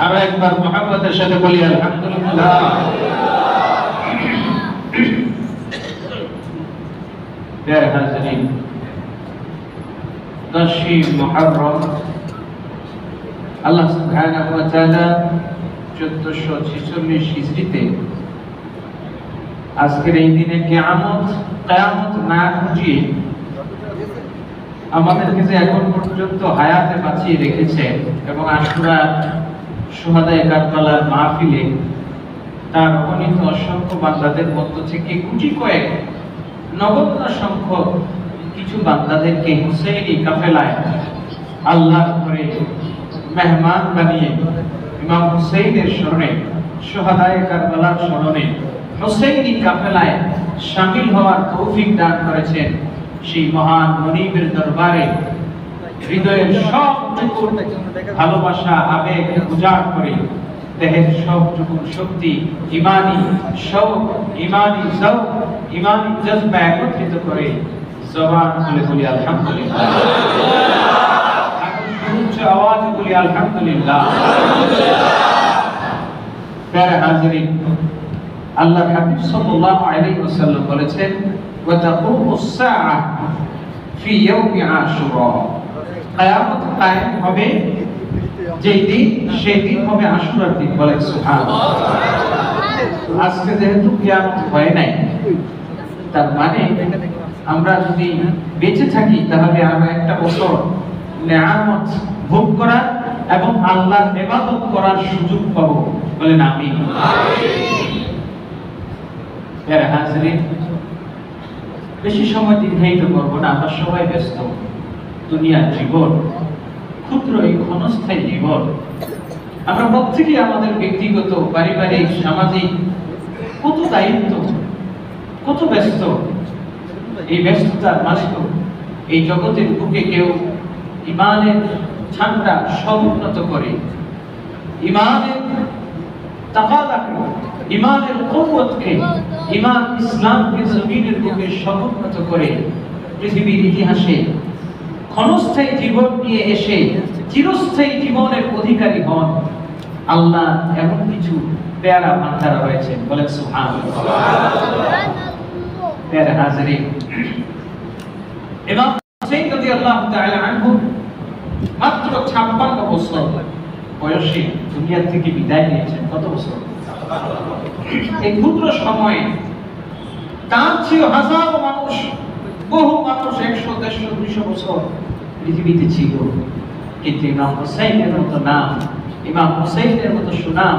আর একবার মুহাম্মাদের সাথে বলি আলহামদুলিল্লাহ। প্যারে হাজিরিন, 10ই মুহররম আল্লাহ সুবহানাহু ওয়া তাআলা 1446 হিজরিতে আজকের এই দিনে কিয়ামত না ঘটিয়ে আমাদেরকে যে এখন পর্যন্ত হায়াতে বাঁচিয়ে রেখেছে এবং আশুরা শুহাদায়ে কারবালার মাহফিলে তার অগণিত অসংখ্য বান্দাদের মধ্য থেকে কোটি কয়েক নগণ্য সংখ্যক কিছু বান্দাদেরকে হুসাইনি কাফেলায় আল্লাহর ঘরে মেহমান বানিয়ে ইমাম হুসাইনের স্মরণে শুহাদায়ে কারবালার স্মরণে হুসাইনি কাফেলায় শামিল হওয়ার তৌফিক দান করেছেন, সেই মহান মনিবের দরবারে হৃদয়ের সবটুকু ভালোবাসা আবেগ উজাড় করে দেহের সবটুকু শক্তি ইমানি শৌক ইমানি যৌক ইমানি জজবা একত্রিত করে জবান খুলে বলি আলহামদুলিল্লাহ, উচ্চ আওয়াজে বলি আলহামদুলিল্লাহ। প্যারে হাজিরিন, আল্লাহর হাবিব সাল্লাল্লাহু আলাইহি ওয়াসাল্লাম বলেছেন ওয়া তাকুমুস সাআহ ফি ইয়াউমি আশুরা, কিয়ামত কায়েম হবে যেই দিন, সেই দিন হবে আশুরার দিন। বলেন সুবহানাল্লাহ। আজকে যেহেতু কিয়ামত হয় নাই, তার মানে আমরা যদি বেঁচে থাকি তাহলে আমরা একটা বছর নিয়ামত ভোগ করার এবং আল্লাহর ইবাদত করার সুযোগ পাবো। বলেন আমিন। প্যারে হাজিরিন, বেশি সময় দীর্ঘায়িত করবো না, আমরা সবাই ব্যস্ত। দুনিয়ার জীবন ক্ষুদ্র, এই ক্ষণস্থায়ী জীবন। আমরা প্রত্যেকেই আমাদের ব্যক্তিগত, পারিবারিক, সামাজিক কত দায়িত্ব, কত ব্যস্ত। এই ব্যস্ততার মাঝেও এই জগতের বুকে কেউ ইমানের ঝান্ডা সমুন্নত করে, ইমানের তাকাদাকে, ইমানের কুওয়াতকে, ইমান ইসলামকে জমিনের বুকে সমুন্নত করে পৃথিবীর ইতিহাসে ক্ষণস্থায়ী জীবন নিয়ে এসে চিরস্থায়ী জীবনের অধিকারী হন। আল্লাহ এমন কিছু পেয়ারা বান্দারা রয়েছেন। বলেন সুবহানাল্লাহ। প্যারে হাজিরিন, ইমাম হুসাইন রাদিয়াল্লাহু তাআলা আনহু মাত্র 56 বছর বয়সে দুনিয়া থেকে বিদায় নিয়েছেন। কত বছর? এই ক্ষুদ্র সময়ে তার চেয়ে হাজারো মানুষ, বহু মানুষ 100, 150, 200 বছর পৃথিবীতে ছিল, কিন্তু ইমাম হুসাইনের মতো নাম, ইমাম হুসাইনের মতো সুনাম,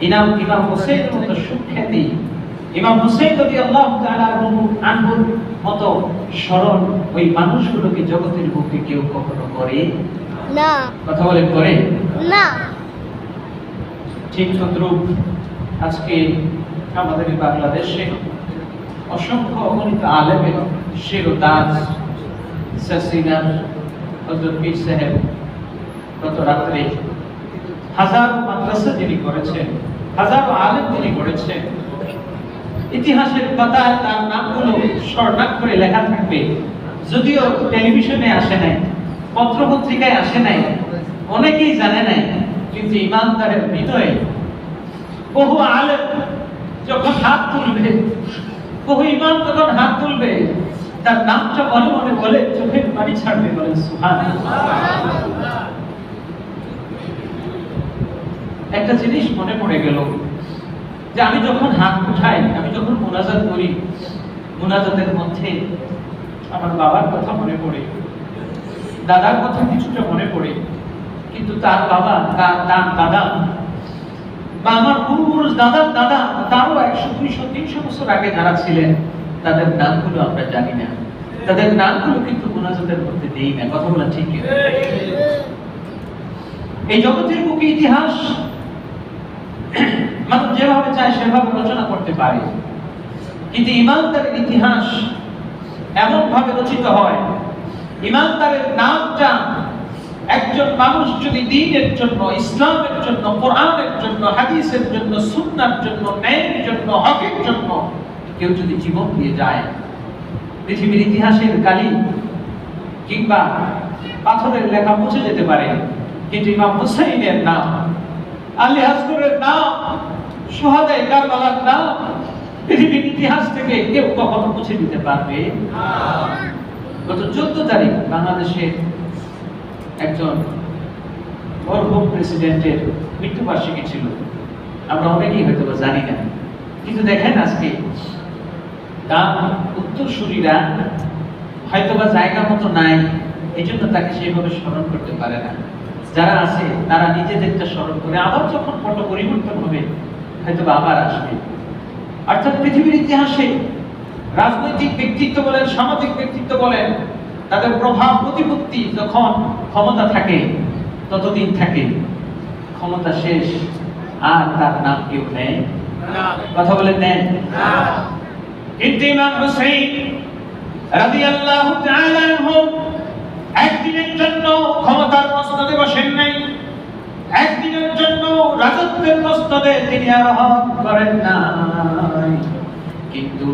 ইমাম হুসাইনের মতো সুখ্যাতি, ইমাম হুসাইন রাদিয়াল্লাহু তাআলা আনহুর মতো স্মরণ ওই মানুষগুলোকে জগতের বুকে কেউ কখনো করে না। কথা বলেন, করে না। ঠিক তদ্রূপ আজকে আমাদের বাংলাদেশে অসংখ্য অগণিত আলেমের শিরোতাজ সাসিনার হযরত পীর সাহেব গত রাত্রে হাজারো মাদ্রাসা যিনি করেছেন, হাজারো আলেম যিনি করেছেন, ইতিহাসের পাতায় তার নামগুলো স্বর্ণাক্ষরে লেখা থাকবে। যদিও টেলিভিশনে আসে নাই, পত্রপত্রিকায় আসে নাই, অনেকেই জানে নাই, কিন্তু ইমানদারের হৃদয়ে বহু আলেম যখন হাত তুলবে, বহু ইমাম যখন হাত তুলবে, তার নামটা মনে মনে বলে চোখের পানি ছাড়বে। বলেন সুবহানাল্লাহ। একটা জিনিস মনে পড়ে গেল যে আমি যখন হাত উঠাই, আমি যখন মুনাজাত করি, মুনাজাতের মধ্যে আমার বাবার কথা মনে পড়ে, দাদার কথা কিছুটা মনে পড়ে, কিন্তু তার বাবা, তার দাদা বা আমার পূর্বপুরুষ দাদার দাদা, তারও 100, 200, 300 বছর আগে যারা ছিলেন, তাদের নামগুলো আমরা জানি না, তাদের নামগুলো কিন্তু মুনাজাতের মধ্যে দেই না। কথা বলা ঠিক? এই জগতের বুকে ইতিহাস মানুষ যেভাবে চায় সেভাবে রচনা করতে পারে, কিন্তু ইমানদারের ইতিহাস এমন ভাবে রচিত হয়, ইমানদারের নামটা একজন মানুষ যদি দ্বীনের জন্য, ইসলামের জন্য, কোরআনের জন্য, হাদিসের জন্য, সুন্নাহর জন্য, ন্যায়ের জন্য, হকের জন্য কেউ যদি জীবন দিয়ে যায়, পৃথিবীর ইতিহাসের কালি কিংবা পাথরের লেখা মুছে যেতে পারে, কিন্তু ইমাম হুসাইনের নাম আলী আসগরের নাম, শুহাদায়ে কারবালার নাম পৃথিবীর ইতিহাস থেকে কেউ কখনো মুছে দিতে পারবে না। গত 14 তারিখ বাংলাদেশে একজন মরহুম প্রেসিডেন্টের মৃত্যুবার্ষিকী ছিল। আমরা অনেকেই হয়তো জানি না, কিন্তু দেখেন আজকে তার উত্তরসূরিরা হয়তোবা জায়গা মতো নাই, এই জন্য তাকে সেভাবে স্মরণ করতে পারে না। যারা আছে তারা নিজেদেরটা স্মরণ করে আবার যখন ফটো পরিবর্তন হবে হয়তোবা আবার আসবে। অর্থাৎ পৃথিবীর ইতিহাসে রাজনৈতিক ব্যক্তিত্ব বলেন, সামাজিক ব্যক্তিত্ব বলেন, তাদের প্রভাব প্রতিপত্তি যখন ক্ষমতা থাকে ততদিন থাকে, ক্ষমতা শেষ আর তার নাম কেউ নেয় না। কথা বলেন নেয় না। কিন্তু ইমাম হুসাইন রাদিয়াল্লাহু তাআলা আনহু একদিনের জন্য ক্ষমতার মস্তদে বসেন নাই, একদিনের জন্য রাজত্বের মস্তদে তিনি আরোহণ করেন নাই, কিন্তু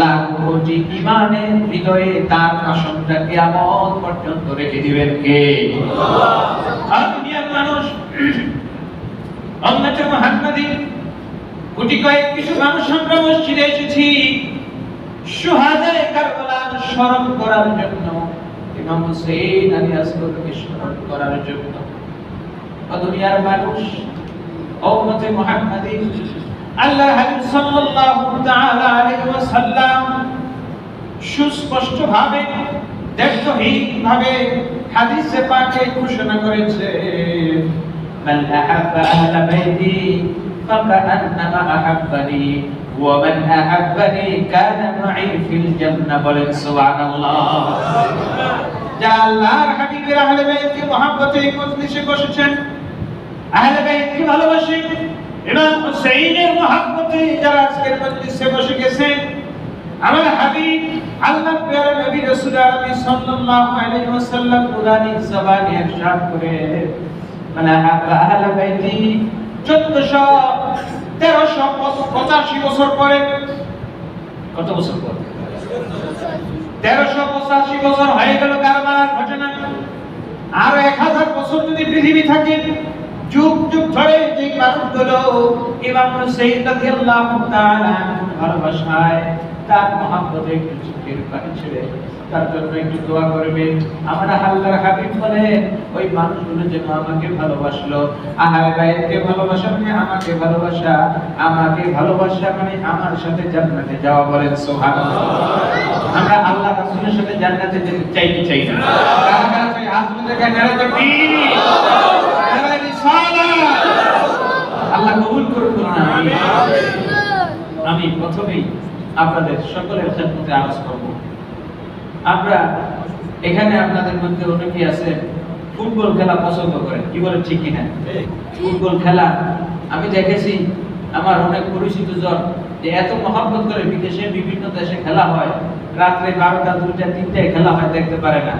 লাখ কোটি ঈমানের হৃদয়ে তার আসনটা কিয়ামত পর্যন্ত রেখে দিবেন কে? আল্লাহ। আর দুনিয়ার মানুষ উম্মতে মুহাম্মাদী কোটি কয়েক কিছু মানুষ আমরা মসজিদে এসেছি শুহাদায়ে কারবালার স্মরণ করার জন্য, ইমাম হুসাইন আলী আসগরকে স্মরণ করার জন্য। দুনিয়ার মানুষ উম্মতে মুহাম্মাদী আল্লাহর হাবিব সাল্লাল্লাহু তাআলা আলাইহি ওয়াসাল্লাম সুস্পষ্ট ভাবে, দ্ব্যর্থহীন ভাবে হাদিসে পাকে ঘোষণা করেছে, মান আহাব্বা আহলা বাইতি ফাকান্নামা আহাব্বানি ওয়া মান আহাব্বানি কানা মাই ফিল জান্নাহ। বলেন সুবহানাল্লাহ। যারা আল্লাহর হাবিবের আহলে বাইতকে মহব্বতে মজলিসে বসেছেন, আহলে বাইতকে ভালোবাসেন, ইমাম হুসাইনের মহব্বতে যারা আজকের মজলিসে বসে গেছেন, আমার হাবিব আল্লাহর প্যারা নবী রাসূল আরবি সাল্লাল্লাহু আলাইহি ওয়াসাল্লাম কুরআনি জবানে ইরশাদ করে, মানে আহলে বাইতি 1385 বছর পরে, কত বছর পরে? 1385 বছর হয়ে গেল কারবালার ঘটনা। আর 1000 বছর যদি পৃথিবী থাকে, যুগ যুগ ধরে যে মানুষগুলো ইমাম হুসাইন রাদিয়াল্লাহু তাআলা ভালোবাসায়, তার মহব্বতে একটু চোখের পানি ছেড়ে তার জন্য একটু দোয়া করবে। আমার আল্লাহর হাবিব বলেন, ওই মানুষগুলো যেন আমাকে ভালোবাসলো। আহলে বাইতকে ভালোবাসা মানে আমাকে ভালোবাসা, আমাকে ভালোবাসা মানে আমার সাথে জান্নাতে যাওয়া। বলেন সুবহানাল্লাহ। আমরা আল্লাহ রাসূলের সাথে জান্নাতে যেতে চাই কি চাই না? কারা কারা চাই? হাত তুলে দেখায়, নারে তাকবীর, নারে রিসালাত। আল্লাহ কবুল করুন। আমি প্রথমেই আপনাদের সকলের খেদমতে আরজ করব, আমরা এখানে আপনাদের মধ্যে অনেকেই আছেন ফুটবল খেলা পছন্দ করেন, কি বলেন ঠিক কিনা? ফুটবল খেলা আমি দেখেছি, আমার অনেক পরিচিত জন যে এত মহব্বত করে, বিদেশে বিভিন্ন দেশে খেলা হয়, রাত্রে 12টা 2টা 3টায় খেলা হয়, দেখতে পারে না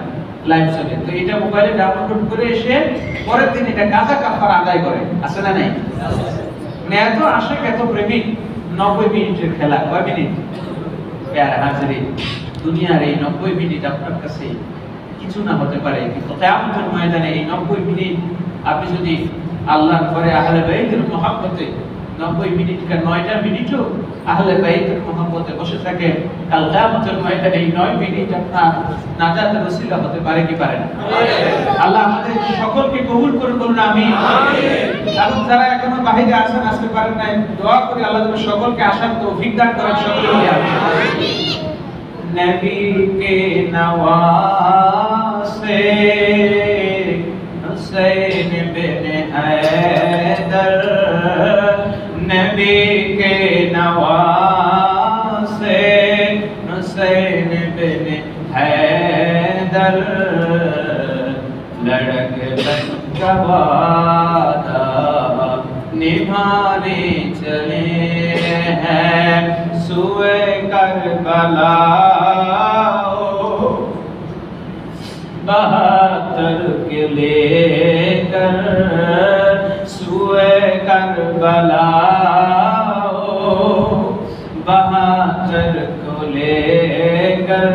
লাইভ চলে, তো এটা মোবাইলে ডাউনলোড করে এসে পরের দিন এটা কাজা কাফারা আদায় করে। আছে না নাই? মানে এত আশিক, এত প্রেমিক। 90 মিনিটের খেলা, কয় মিনিট? প্যারা হাজিরিন, দুনিয়ার এই 90 মিনিট আপনার কাছে কিছু না হতে পারে, কিন্তু কিয়ামতের ময়দানে এই 90 মিনিট আপনি যদি আল্লাহর ঘরে আহলে বাইতের মহব্বতে 90 মিনিট কা 9টা মিনিটও আহলে বাইতের মহব্বতে বসে থাকে, কাল কিয়ামতের ময়দানে এই 9 মিনিট আপনার নাজাতের ওসিলা হতে পারে কি পারে না? আল্লাহ আমাদের সকলকে কবুল করুন, বলুন আমিন। এবং যারা এখনো বাহিরে আছেন, আসতে পারেন নাই, দোয়া করি আল্লাহ যেন সকলকে আসার তৌফিক দান করেন। সকলে বলি আমিন। নবী কে নওয়াসে হুসैन बिन हैदर, नबी के नवासे हुसैन बिन हैदर, लड़क बन का वादा निभाने चले हैं सुए करबला, बहादुर के लेकर सुए करबला, बहादुर को लेकर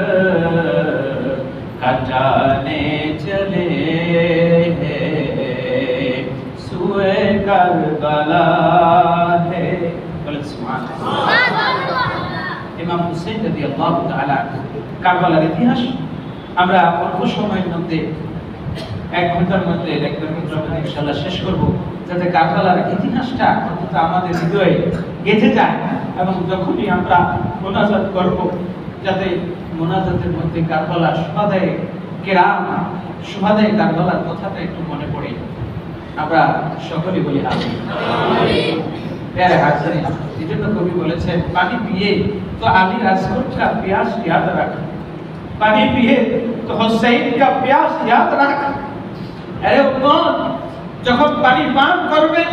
हटाने चले हैं सुए কারবালা হে, বলেন সুবহানাল্লাহ। ইমাম হুসাইন রাদিয়াল্লাহু তাআলা কারবালার ইতিহাস আমরা অল্প সময়ের মধ্যে 1 ঘন্টার মধ্যে লেকচার ইনশাআল্লাহ শেষ করব, যাতে কারবালার ইতিহাসটা অন্তত আমাদের হৃদয়ে গেঁথে যায় এবং যখনই আমরা মোনাজাত করব যাতে মোনাজাতের মধ্যে কারবালা সুহাদায়ে কেরাম, সুহাদায়ে কারবালার কথাটা একটু মনে পড়ে। আমরা সকলেই বলি আমিন। प्यारे हाज़रीन, इधर कवि बोले छे पानी पिए तो अली असगर का प्यास याद रख, पानी पिए तो हुसैन का प्यास याद रख। अरे उम्मत, যখন পানি পান করবেন,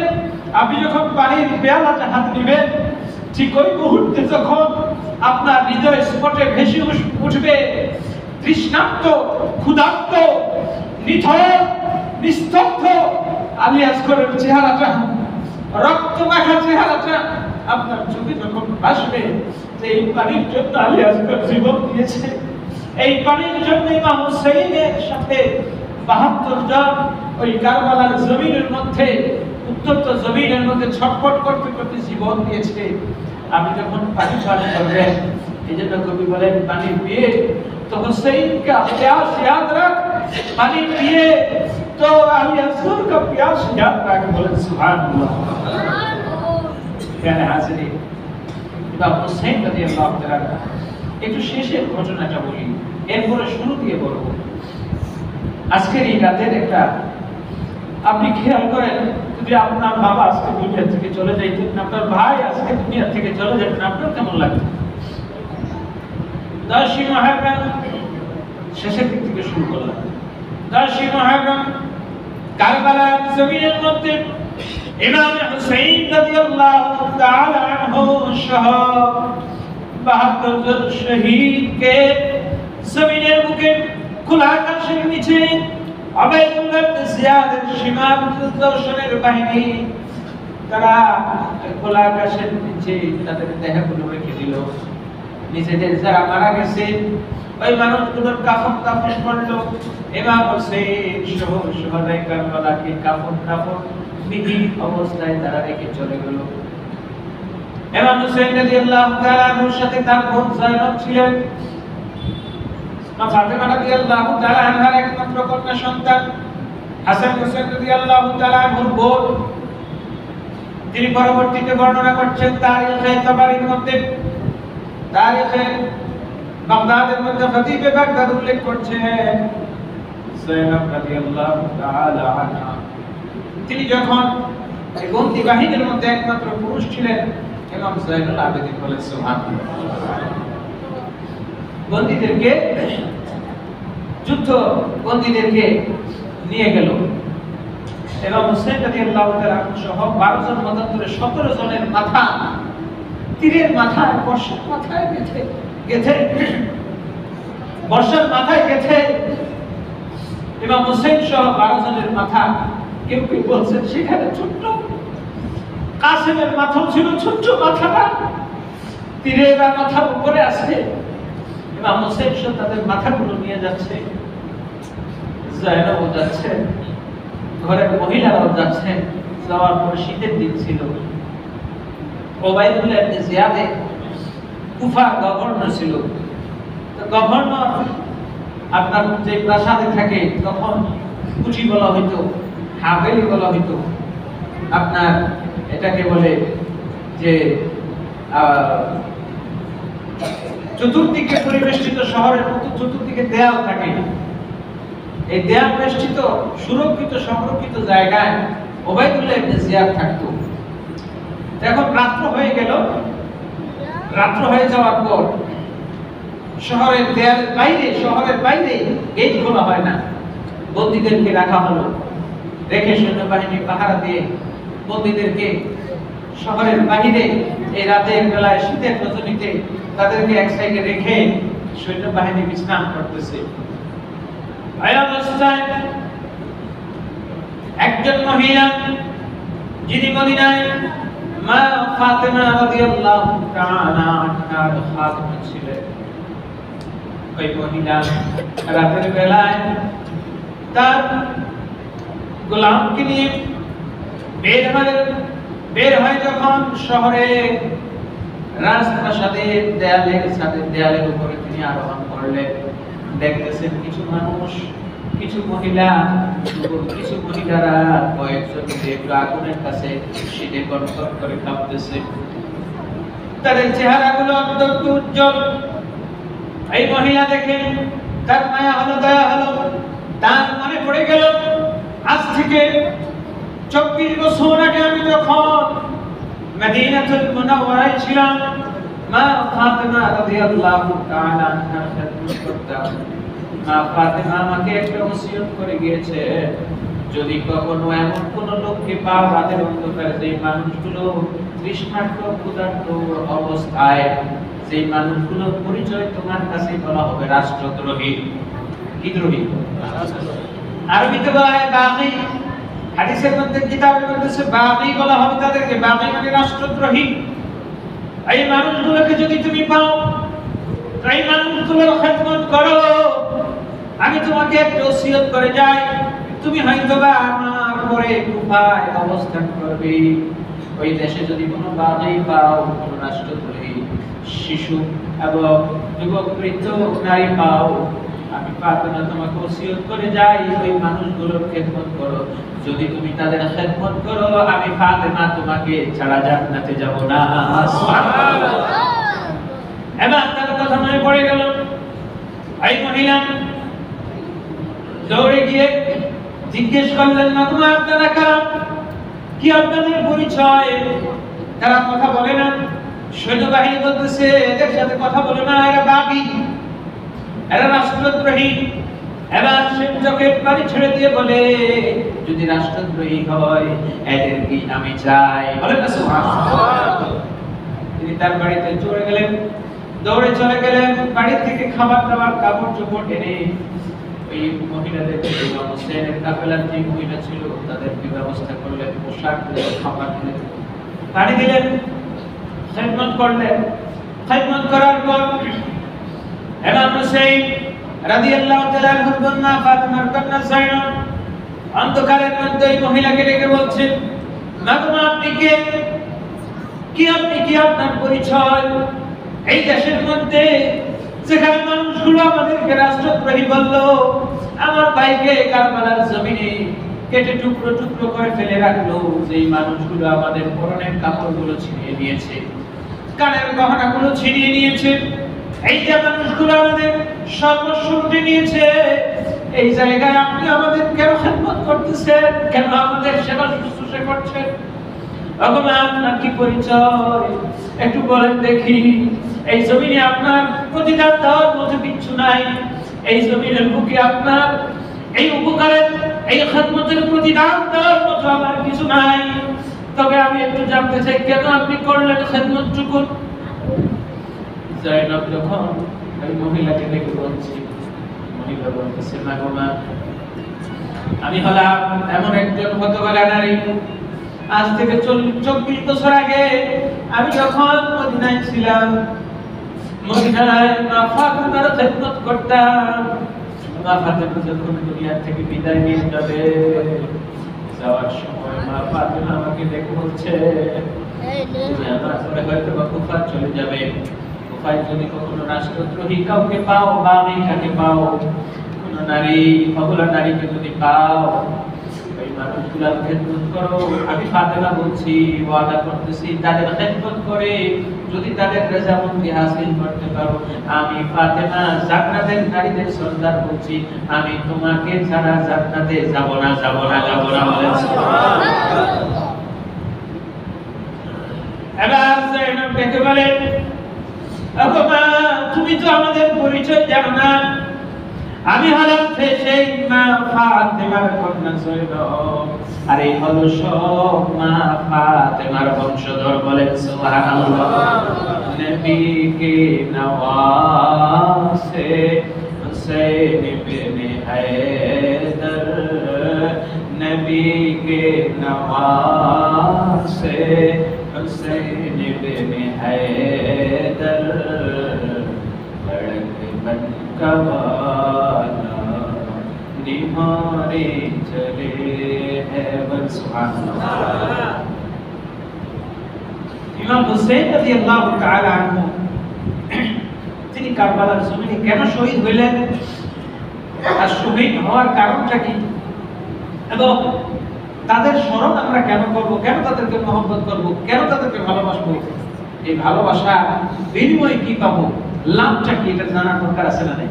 আপনি যখন পানির পেয়ালাতে হাত দিবেন, ঠিক ওই মুহূর্তে যখন আপনার হৃদয় স্পটে ভেসে উঠবে তৃষ্ণার্ত, ক্ষুধার্ত, নিথর, নিস্তব্ধ আলী আসগরের চেহারাটা, রক্ত মাখা চেহারাটা আপনার চোখে যখন ভাসবে, যে এই পানির জন্য আলী আসগর জীবন দিয়েছে, এই পানির জন্য ইমাম হুসাইনের সাথে 72 জন ওই কারবালার জমিনের মধ্যে, উত্তপ্ত জমিনের মধ্যে ছটফট করতে করতে জীবন দিয়েছে। আমি যখন পানি পান করবেন, এই জন্য কবি বলেন পানি পিয়ে তো হুসাইন কা প্यास याद रख, पानी पिए तो अली असगर का प्यास याद रख। बोले सुभान अल्लाह। प्यारे हाज़रीन, ইমাম হুসাইন রাদিয়াল্লাহু তাআলা একটু শেষের ঘটনাটা বলি, এরপরে শুরু দিয়ে বলবো। আজকের এই রাতের একটা আপনি খেয়াল করেন, যদি আপনার বাবা আজকে দুনিয়া থেকে চলে যাইতেন, আপনার ভাই আজকে দুনিয়া থেকে চলে যেতেন, আপনার কেমন লাগতো? 10ই মুহররম শেষের দিক থেকে শুরু করলাম। 10ই মুহররম কারবালার জমিনের মধ্যে ইমাম হুসাইন রাদিয়াল্লাহু তাআলা আনহু সহ 72 জন শহীদকে জমিনের বুকে খোলা আকাশের নিচে আবেদুল্লাহ ইবনে জিয়াদের সীমাবদ্ধের বাহিনী তারা খোলা আকাশের নিচে তাদের দেহগুলো রেখে দিল। নিজেদের যারা মারা গেছে ওই মানুষগুলোর কাফন দাফন করলো। ইমাম হুসাইন সহ সুহাদায়ে কারবালাকে কাফন দাফন বিহীন অবস্থায় তারা রেখে চলে গেল। ইমাম হুসাইন রাদিয়াল্লাহু তাআলা আনহুর সাথে তার বোন যায়নব ছিলেন। ফাতেমা রাদিয়াল্লাহু তাআলা আনহার একমাত্র কন্যা সন্তান হাসান হুসাইন রাদিয়াল্লাহু তাআলা আনহুর বোন। তিনি পরবর্তীতে বর্ণনা করছেন তারিখে তাবারির মধ্যে, তারিখে বাগদাদের মধ্যে খতিবে বাগদাদ উল্লেখ করছেন যায়নব রাদিয়াল্লাহু তাআলা আনহা তিনি যখন এই বন্দী বাহিনীর মধ্যে একমাত্র পুরুষ ছিলেন। ইমাম যায়নুল আবেদিন বলেন সুবহানাল্লাহ। বন্দীদেরকে যুদ্ধ বন্দীদেরকে নিয়ে গেল। ইমাম হুসাইন রাদিয়াল্লাহু তাআলা সহ 12 জন মতান্তরে 17 জনের মাথা তীরের মাথায়, বর্ষার মাথায় গেথে বর্ষার মাথায় গেথে ইমাম হুসাইন সহ 12 জনের মাথা, কেউ কেউ বলছেন সেখানে ছোট্ট কাসেমের মাথাও ছিল, ছোট্ট মাথাটা তীরের মাথার উপরে আছে। ইমাম হুসাইন সহ তাদের মাথাগুলো নিয়ে যাচ্ছে, যায়নবও যাচ্ছে, ঘরের মহিলারাও যাচ্ছেন। যাওয়ার পরে শীতের দিন ছিল। ওবাইদুল্লাহ ইবনে জিয়াদ কুফার গভর্নর ছিল। তো গভর্নর আপনার যে প্রাসাদে থাকে তখন কুচি বলা হইতো, হাভেলি বলা হইতো, আপনার এটাকে বলে যে চতুর্দিকে পরিবেষ্টিত শহরের মতো চতুর্দিকে দেয়াল থাকে। এই দেয়াল বেষ্টিত সুরক্ষিত সংরক্ষিত জায়গায় ওবাইদুল্লাহ ইবনে জিয়াদ থাকতো। এখন রাত্র হয়ে গেল। রাত্র হয়ে যাওয়ার পর শহরের দেয়ালের বাইরে, শহরের বাইরে গেট খোলা হয় না, বন্দীদেরকে রাখা হলো। রেখে সৈন্যবাহিনী পাহারা দিয়ে বন্দীদেরকে শহরের বাইরে এই রাতের বেলায় শীতের রজনীতে তাদেরকে এক সাইডে রেখে সৈন্যবাহিনী বিশ্রাম করতেছে। একজন মহিলা যিনি মদিনায় মা ফাতেমা রাদিয়াল্লাহু তাআলা আনহার খাদিমা ছিলেন, ওই মহিলা রাতের বেলায় তার গোলামকে নিয়ে বের হয় যখন শহরে রাজপ্রাসাদের দেয়ালের উপরে তিনি আরোহণ করলেন, দেখতেছেন কিছু মানুষ, কিছু মহিলারা কয়েকজন একটু আগুনের কাছে শীতে কনকন করে কাঁপতেছে, তাদের চেহারাগুলো অত্যন্ত উজ্জ্বল। এই মহিলা দেখে তার মায়া হলো, দয়া হলো, তার মনে পড়ে গেল আজ থেকে 24 বছর আগে আমি যখন মদিনাতুল মুনাওয়ারায় ছিলাম, মা ফাতেমা রাদিয়াল্লাহু তাআলা আনহা খেদমত করতাম। মা ফাতেমা আমাকে একটা ওসিয়ত করে গিয়েছে, যদি কখনো এমন কোন লোককে পাও রাতের অন্ধকারে, যে মানুষগুলো তৃষ্ণার্ত ক্ষুধার্ত অবস্থায়, সেই মানুষগুলোর পরিচয় তোমার কাছে বলা হবে রাষ্ট্রদ্রোহী। কি দ্রোহী? আরবিতে বলা হয় বাগী, হাদিসের মধ্যে কিতাবের মধ্যে বাগী বলা হবে তাদেরকে, বাগী মানে রাষ্ট্রদ্রোহী। এই মানুষগুলোকে যদি তুমি পাও, এই মানুষগুলোর খেদমত করো। আমি তোমাকে একটা ওসিয়ত করে যাই, তুমি হয়তোবা আমার পরে কুফায় অবস্থান করবে। ওই দেশে যদি কোনো বাগী পাও, কোনো রাষ্ট্রদ্রোহী শিশু এবং যুবক বৃদ্ধ নারী পাও, আমি ফাতেমা তোমাকে ওসিয়ত করে যাই, ওই মানুষগুলোর খেদমত করো। যদি তুমি তাদের খেদমত করো, আমি ফাতেমা তোমাকে ছাড়া জান্নাতে যাব না। সুবহানাল্লাহ। এবার তার কথা মনে পড়ে গেল। এই মহিলা দৌড়ে গিয়ে জিজ্ঞেস করলেন, না তোমার আপনারা কারা, কি আপনাদের পরিচয়? তারা কথা বলে না। সৈন্যবাহিনী বলতেছে, এদের সাথে কথা বলে না, এরা বাগী, এরা রাষ্ট্রদ্রোহী। এবার সে চোখের পানি ছেড়ে দিয়ে বলে, যদি রাষ্ট্রদ্রোহী হয় এদেরকে আমি চাই। বলেন না সুবহানাল্লাহ। তিনি তার বাড়িতে চলে গেলেন, দৌড়ে চলে গেলেন, বাড়ি থেকে খাবার দাবার কাপড় চোপড় এনে ওই মহিলাদের হোসেনের কাফেলার যে মহিলা ছিল তাদেরকে ব্যবস্থা করলেন, পোশাক দিলেন, খাবার দিলেন, পানি দিলেন, খেদমত করলেন। খেদমত করার পর ইমাম হুসাইন রাদিয়াল্লাহু তাআলা আনহুর কন্যা ফাতেমার কন্যা যায়নব অন্ধকারের মধ্যে ওই মহিলাকে ডেকে বলছেন, মা তোমার আপনি কে, আপনি কি, আপনার পরিচয়? এই দেশের মধ্যে যেখানে মানুষগুলো আমাদেরকে রাষ্ট্রদ্রোহী বললো, আমার ভাইকে কারবালার জমিনে কেটে টুকরো টুকরো করে ফেলে রাখলো, যেই মানুষগুলো আমাদের পরনের কাপড়গুলো ছিনিয়ে নিয়েছে, কানের গহনাগুলো ছিনিয়ে নিয়েছে, এই যে মানুষগুলো আমাদের সর্বস্ব লুটে নিয়েছে, এই জায়গায় আপনি আমাদের কেন খেদমত করতেছেন, কেন আমাদের সেবা শুশ্রূষা করছেন? আপনার কি পরিচয় একটু বলেন দেখি। এই জমিনে আপনার প্রতিদান দেওয়ার মতো কিছু নাই, এই জমিনের বুকে আপনার এই উপকারের, এই খেদমতের প্রতিদান দেওয়ার মতো আমার কিছু নাই। তবে আমি একটু জানতে চাই, কেন আপনি করলেন খেদমতটুকু? যায়নব যখন ওই মহিলাকে দেখে বলছি, মহিলা বলতেছে, মা গো মা, আমি হলাম এমন একজন হতভাগা নারী, আজ থেকে 24 বছর আগে আমি যখন মদিনায় ছিলাম, মদিনায় মা ফাতেমার খেদমত করতাম। মা ফাতেমা যখন দুনিয়া থেকে বিদায় নিয়ে যাবে, যাওয়ার সময় মা ফাতেমা আমাকে দেখে বলছে, তুমি আমার পরে হয়তো বা কুফা চলে যাবে, কুফায় যদি কখনো রাষ্ট্রদ্রোহী কাউকে পাও, বাগী কাকে পাও, কোন নারী অবলা নারীকে যদি পাও, ওই মানুষগুলোর খেদমত করো। আমি ফাতেমা বলছি, ওয়াদা করতেছি, তাদের খেদমত করে যদি তাদের রেজামন্দি হাসিল করতে পারো, আমি ফাতেমা জান্নাতের নারীদের সর্দার বলছি, আমি তোমাকে ছাড়া জান্নাতে যাব না, যাব না, যাব না। বলেন সুবহানাল্লাহ। এবার যায়নব ডেকে বলেন, ওগো মা, তুমি তো আমাদের পরিচয় জানো না, আমি হলাম সেই মা ফাতেমার কন্যা যায়নব, আর এই হলো সব মা ফাতেমার বংশধর। বলেন সুবহানাল্লাহ। নবী কে নওয়াসে হুসैन ইবনে হায়দার, নবী কে নওয়াসে হুসैन ইবনে হায়দার, लड़क बन कवाना निहारे चले हैं। सुभान अल्लाह। ইমাম হুসাইন রাদিয়াল্লাহু তাআলা আনহু তিনি কারবালার জমিনে কেন শহীদ হইলেন, আর শহীদ হওয়ার কারণটা কি, এবং তাদের স্মরণ আমরা কেন করব, কেন তাদেরকে মহব্বত করব, কেন তাদেরকে ভালোবাসবো, এই ভালোবাসা বিনিময়ে কি পাবো, লাভটা কি, এটা জানার দরকার আছে না নাই?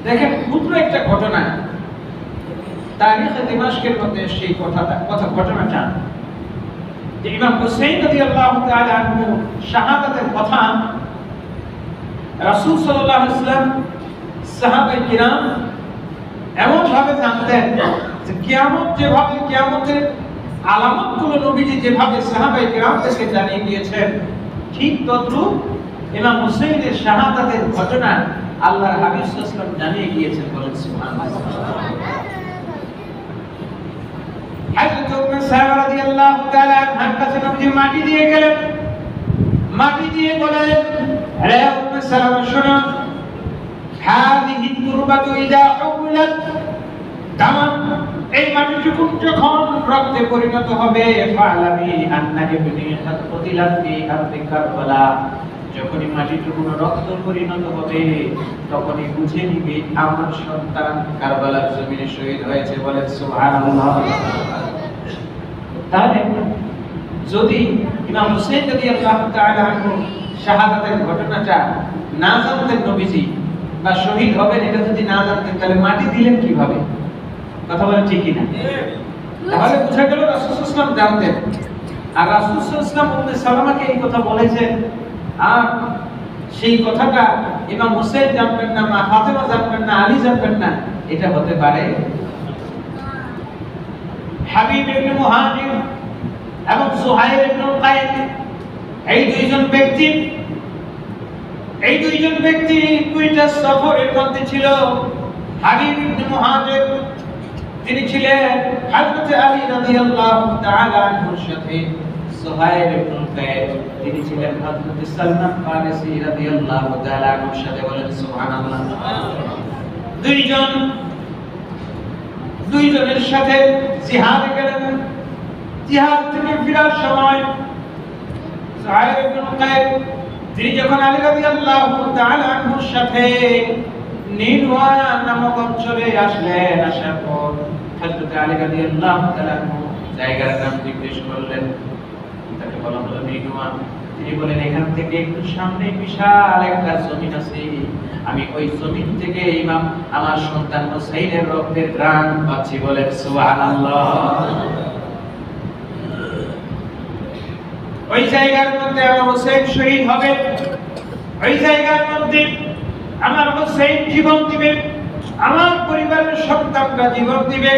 দেখেন ক্ষুদ্র একটা ঘটনা তারিখে দিমাশকের মধ্যে সেই ঘটনাটা যে ইমাম হুসাইন রাদিয়াল্লাহু তাআলা আনহু শাহাদাতের কথা রাসূল সাল্লাল্লাহু আলাইহি ওয়াসাল্লাম সাহাবায়ে কিরাম এমন ভাবে জানতেন যে কিয়ামতের আলামতগুলো নবীজি যেভাবে সাহাবায়ে কিরামদেরকে জানিয়ে দিয়েছেন, ঠিক তদ্রূপ ইমাম হুসাইনের শাহাদাতের ঘটনা আল্লাহর হাবিব সাল্লাল্লাহু আলাইহি ওয়াসাল্লাম জানিয়ে গিয়েছেন। বলেন সুবহানাল্লাহ। হযরত উম্মে সালামা রাদিয়াল্লাহু তাআলা আনহার কাছে নবীজি মাটি দিয়ে গেলেন, মাটি দিয়ে বলেন, হে উম্মে সালামা শোনো, হাযিহি তুরবাতু ইযা উবিলাত তামাম, এই মাটিটুকু যখন রক্তে পরিণত হবে, ফালামি আন্না ইবনি কুতিলাত ফি আরদি কারবালা, যখনই মাটিটুকু রক্ত পরিণত হবে তখনই বুঝে নিবে আমার সন্তান কারবালার জমিনে শহীদ হয়েছে। বলেন সুবহানাল্লাহ। তাহলে যদি ইমাম হুসাইন রাদিয়াল্লাহু তাআলা আনহু শাহাদাতের ঘটনাটা না জানতেন নবীজি, বা শহীদ হবেন এটা যদি না জানতেন, তাহলে মাটি দিলেন কিভাবে? কথা বলেন ঠিক কি না? তাহলে বোঝা গেল রাসূল সাল্লাল্লাহু আলাইহি ওয়াসাল্লাম জানতেন, আর রাসূল সাল্লাল্লাহু আলাইহি ওয়াসাল্লাম উম্মে সালামাকে এই কথা বলেছেন, আর সেই কথাটা ইমাম হুসাইন জানবেন না, মা ফাতেমা জানবেন না, আলী জানবেন না, এটা হতে পারে? হাবিব ইবনে মুহাজির এবং সুহাইল ইবনে কায়েদ, এই দুইজন ব্যক্তি দুইটা সফরের মধ্যে ছিল। হাবিব ইবনে মুহাজির তিনি ছিলেন হযরত আলী রাদিয়াল্লাহু তাআলা আনহুর সাথে, সুহাইল ইবনে কায়েদ তিনি ছিলেন হযরত সালমান ফারিসি রাদিয়াল্লাহু তাআলা আনহুর সাথে। বলেন সুবহানাল্লাহ। দুইজনের সাথে জিহাদে গেলেন। জিহাদ থেকে ফেরার সময় সুহাইল ইবনে কায়েদ তিনি যখন আলী রাদিয়াল্লাহু তাআলা আনহুর সাথে নীলওয়া নামক অঞ্চলে আসলেন, আসার পর হযরত আলী রাদিয়াল্লাহু তাআলা আনহু জায়গার নাম জিজ্ঞেস করলেন, তাকে বলা হলো নীলওয়া। তিনি বলেন, এখান থেকে একটু সামনে বিশাল একটা জমিন আছে, আমি ওই জমিন থেকে ইমাম আমার সন্তান হুসাইনের রক্তের ঘ্রাণ পাচ্ছি। বলেন সুবহানাল্লাহ। ওই জায়গার মধ্যে আমার হুসাইন শহীদ হবে, ওই জায়গার মধ্যে আমার হুসাইন জীবন দিবে, আমার পরিবারের সন্তানরা জীবন দিবে।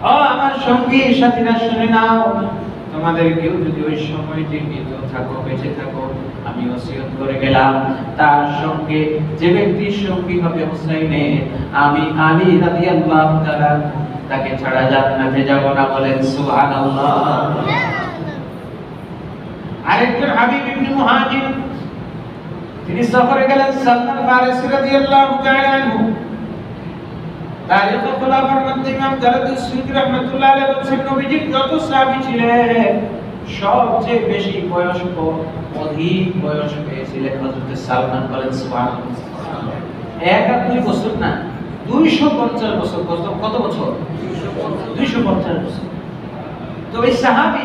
ও আমার সঙ্গী সাথীরা শুনে নাও, তোমাদের কেউ যদি ওই সময় জীবিত থাকো, বেঁচে থাকো, আমি ওসিয়ত করে গেলাম তার সঙ্গে যে ব্যক্তির সঙ্গী হবে হুসাইনে, আমি আলী রাদিয়াল্লাহু তাআলা তাকে ছাড়া জান্নাতে যাব না। বলেন সুবহানাল্লাহ। আরেকজন হাবিব ইবনে মুহাজির তিনি সফরে গেলেন, সালমান ফারিসি রাদিয়াল্লাহু তাআলা আনহু। তারিখে খুলাফার মধ্যে ইমাম জালালুদ্দিন সুয়ুতী রাহমাতুল্লাহ আলাইহি বলেছেন, নবীজির যত সাহাবী ছিলেন সবচেয়ে বেশি বয়স্ক, অধিক বয়স পেয়েছিলেন হযরত সালমান। বলেন সুবহানাল্লাহ। এক আর দুই বছর না, 250 বছর। কত বছর? 250 বছর। তো এই সাহাবী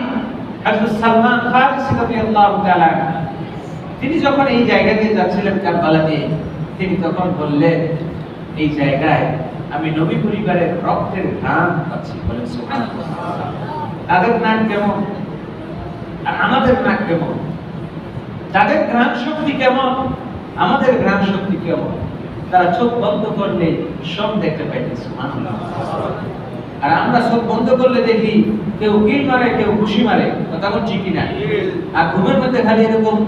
হযরত সালমান ফারিসি রাদিয়াল্লাহু তাআলা তিনি যখন এই জায়গা দিয়ে যাচ্ছিলেন কারবালা দিয়ে, তিনি তখন বললেন, এই জায়গায় আমি নবী পরিবারের রক্তের ঘ্রাণ পাচ্ছি। বলেন সুবহানাল্লাহ। তাদের নাক কেমন আর আমাদের নাক কেমন, তাদের ঘ্রাণ শক্তি কেমন, আমাদের ঘ্রাণ শক্তি কেমন, তারা চোখ বন্ধ করলে সব দেখতে পাইতেছে। সুবহানাল্লাহ। আর আমরা চোখ বন্ধ করলে দেখি কেউ কিল মারে, কেউ ঘুষি মারে। কথা বলছি কিনা? আর ঘুমের মধ্যে খালি এরকম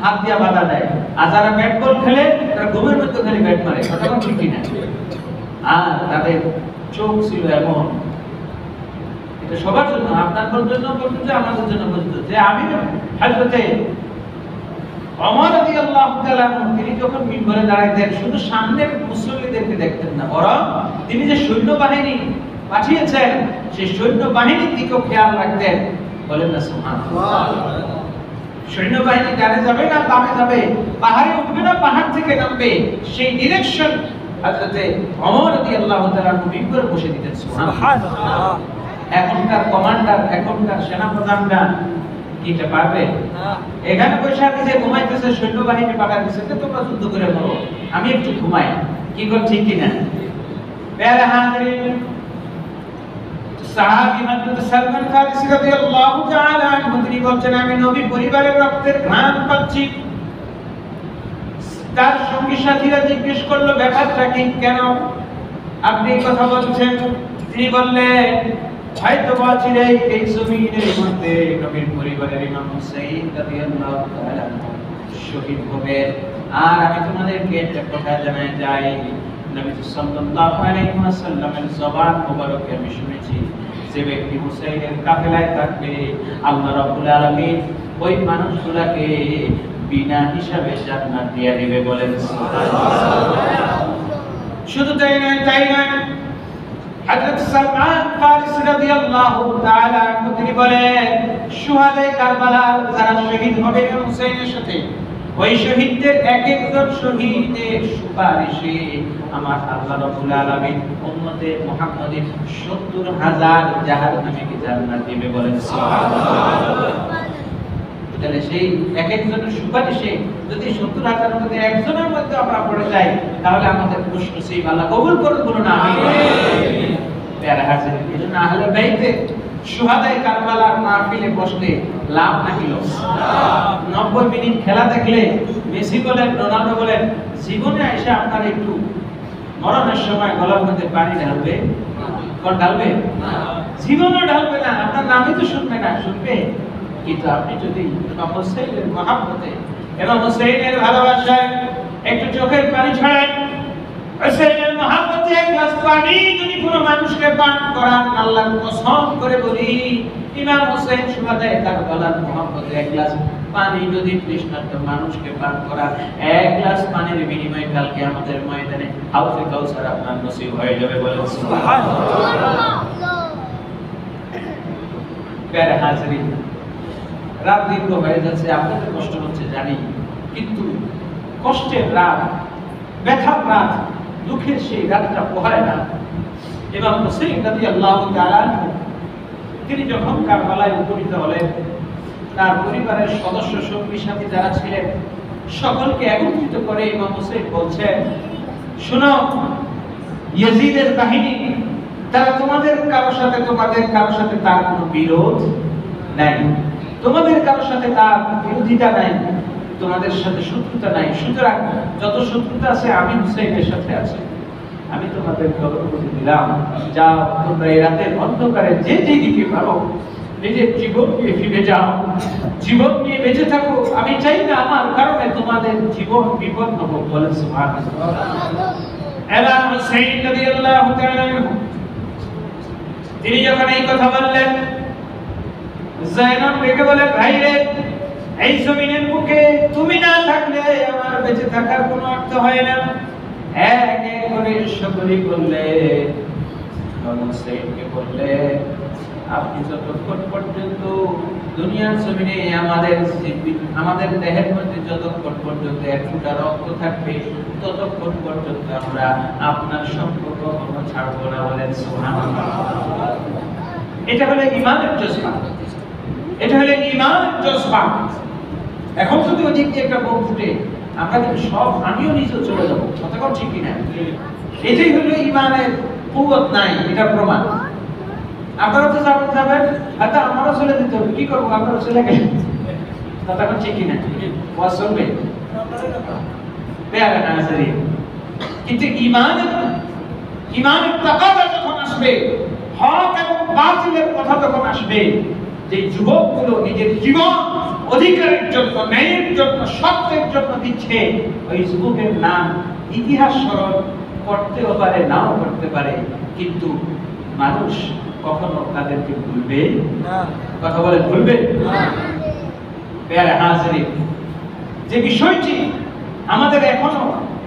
হাত দিয়া বাধা দেয়, আর যারা ব্যাট বল খেলে তারা ঘুমের মধ্যে খালি ব্যাট মারে। কথা বলছি কিনা? আর তাদের চোখ ছিল এমন, এটা সবার জন্য, আপনার জন্য প্রযোজ্য, আমাদের জন্য প্রযোজ্য, যে আমি হযরতে ওমর রাদিয়াল্লাহু তাআলা তিনি যখন মিম্বরে দাঁড়াইতেন, শুধু সামনের মুসল্লিদেরকে দেখতেন না, বরং তিনি যে সৈন্যবাহিনী পাঠিয়েছেন সেই সৈন্যবাহিনীর দিকেও খেয়াল রাখতেন। বলেন না সুবহানাল্লাহ। সৈন্যবাহিনী ডানে যাবে না বামে যাবে, পাহাড়ে উঠবে না পাহাড় থেকে নামবে, সেই ডিরেকশন হযরত ওমর রাদিয়াল্লাহু তাআলা মুবিন করে বসে দিতেন। সুবহানাল্লাহ। এখনকার কমান্ডার, এখনকার সেনাপ্রধানরা কিটা পারবে? এখানে বসে আছে যে ঘুমাইতেছে, সৈন্যবাহিনী পাঠাইতেছে যে তোমরা যুদ্ধ করে মরো, আমি একটু ঘুমাই, কি কর ঠিক কি না? প্যারা হাজিরিন, সাহাবী হযরত সালমান ফারিসি রাদিয়াল্লাহু তাআলা আনহু তিনি বলছেন, আমি নবী পরিবারের রক্তের ঘ্রাণ পাচ্ছি। তার সঙ্গী সাথীরা জিজ্ঞেস করলো, ব্যাপারটা কি, কেন আপনি এই কথা বলছেন? তিনি বললেন, হয়তো বাজিরে এই জমিনের মধ্যে নবীর পরিবারের ইমাম হুসাইন রাদিয়াল্লাহু তাআলা শহীদ হবে। আর আমি তোমাদেরকে একটা কথা জানাই যাই, নবী সাল্লাল্লাহু আলাইহি ওয়াসাল্লামের জবান মোবারকে আমি শুনেছি, যে ব্যক্তি হুসাইনের কাফেলায় থাকবে আল্লাহ রাব্বুল আলামিন ওই মানুষগুলোকে বিনা হিসাবে জান্নাত দিয়ে দিবে। বলেন সুবহানাল্লাহ। শুধু তাই নয়, হযরত সালমান ফারিসি রাদিয়াল্লাহু তাআলা আনহু তিনি বলেন, শুহাদায়ে কারবালার যারা শহীদ হবে হুসাইনের সাথে, ওই শহীদদের এক একজন শহীদের সুপারিশে আমার আল্লাহ রাব্বুল আলামিন উম্মতে মুহাম্মাদের ৭০,০০০ জাহান্নামীকে জান্নাত দিবে। বলেন সুবহানাল্লাহ। তাহলে সেই এক একজনের সুপারিশে যদি ৭০,০০০ মধ্যে একজনের মধ্যে আমরা পড়ে যাই, তাহলে আমাদের প্রশ্ন সেই আল্লাহ কবুল করুন, বলুন আমিন। প্যারা হাজিরিন, এজন্য আহলে বাইতে শুহাদায়ে কারবালার মাহফিলে বসলে লাভ নাকি লস? ৯০ মিনিট খেলা দেখলে মেসি বলেন, রোনাল্ডো বলেন, জীবনে এসে আপনার একটু মরণের সময় গলার মধ্যে পানি ঢালবে? কোন ঢালবে? জীবনে ঢালবে না, আপনার নামই তো শুনবে না, শুনবে। কিন্তু আপনি যদি ইমাম হুসাইনের মহব্বতে, ইমাম হুসাইনের ভালোবাসায় একটু চোখের পানি ছড়ান, হুসাইনের মহব্বতে এক গ্লাস পানি যদি কোনো মানুষকে পান করান, আল্লাহর কসম করে বলি, ইমাম হুসাইন শুহাদায়ে কারবালার মহব্বতে এক গ্লাস পানি যদি তৃষ্ণার্ত মানুষকে পান করা, এক গ্লাস পানির বিনিময়ে কালকে আমাদের ময়দানে হাউজে কাউসার আপনার নসিব হয়ে যাবে। বলেন সুবহানাল্লাহ। প্যারা হাজিরিন, রাত দীর্ঘ হয়ে যাচ্ছে, আপনাদের কষ্ট হচ্ছে জানি, কিন্তু কষ্টের রাত, ব্যথার রাত, দুঃখের সেই রাতটা পোহায় না। ইমাম হুসাইন রাদিয়াল্লাহু তাআলা তিনি যখন কারবালায় উপনীত হলেন, তার পরিবারের সদস্য সঙ্গী সাথী যারা ছিলেন সকলকে একত্রিত করে ইমাম হুসাইন বলছেন, শোনো, ইয়াজিদের বাহিনী তারা তোমাদের কারোর সাথে তার কোনো বিরোধ নাই, তোমাদের কারোর সাথে তার বিরোধিতা নাই, তোমাদের সাথে শত্রুতা নাই, সুতরাং যত শত্রুতা আছে আমি হুসাইনের সাথে আছে, আমি তোমাদের অনুমতি দিলাম, যা তোমরা এই রাতের অন্ধকারে যে দিকে পারো নিজের জীবন নিয়ে ফিরে যাও, জীবন নিয়ে বেঁচে থাকো, আমি চাই না আমার কারণে তোমাদের জীবন বিপন্ন হোক। বলেন সুবহানাল্লাহ। হুসাইন রাদিয়াল্লাহু তাআলা তিনি যখন এই কথা বললেন, যায়েনব ডেকে বলেন, ভাই রে, এই জমিনের বুকে তুমি না থাকলে আমার বেঁচে থাকার কোনো অর্থ হয় না। এক এক করে সকলেই বললে, হুসাইনকে বললে, আপনি যতক্ষণ পর্যন্ত দুনিয়ার জমিনে আমাদের দেহের মধ্যে যতক্ষণ পর্যন্ত এক ফোঁটা রক্ত থাকবে, ততক্ষণ পর্যন্ত আমরা আপনার সম্পর্ক কখনো ছাড়বো না। বলেন সুবহানাল্লাহ। এটা হলো ঈমানের জজবা, এটা হলো ঈমানের জজবা। এখন যদি ওদিক দিয়ে একটা বোম ফুটে, আমরা কিন্তু সব, আমিও নিজেও চলে যাবো, কতক্ষণ ঠিক কিনা? এটাই হলো ঈমানের কুওয়াত নাই, এটা প্রমাণ। আপনারা তো যাবেন, আচ্ছা আমারও চলে যেতে হবে, কি করবো, আপনারা চলে গেলেন, তখন ঠিক কিনা? ওয়াজ চলবে? প্যারা হাজিরিন, কিন্তু ঈমানের তাকাদা যখন আসবে, হক এবং বাতিলের কথা যখন আসবে, যে যুবকগুলো নিজের জীবন অধিকারের জন্য, ন্যায়ের জন্য, সত্যের জন্য দিচ্ছে, ওই যুবকের নাম ইতিহাস স্মরণ করতেও পারে, নাও করতে পারে, কিন্তু মানুষ কখনো তাদেরকে ভুলবে না। কথা বলে ভুলবে না। প্যারা হাজিরিন, যে বিষয়টি আমাদের এখনো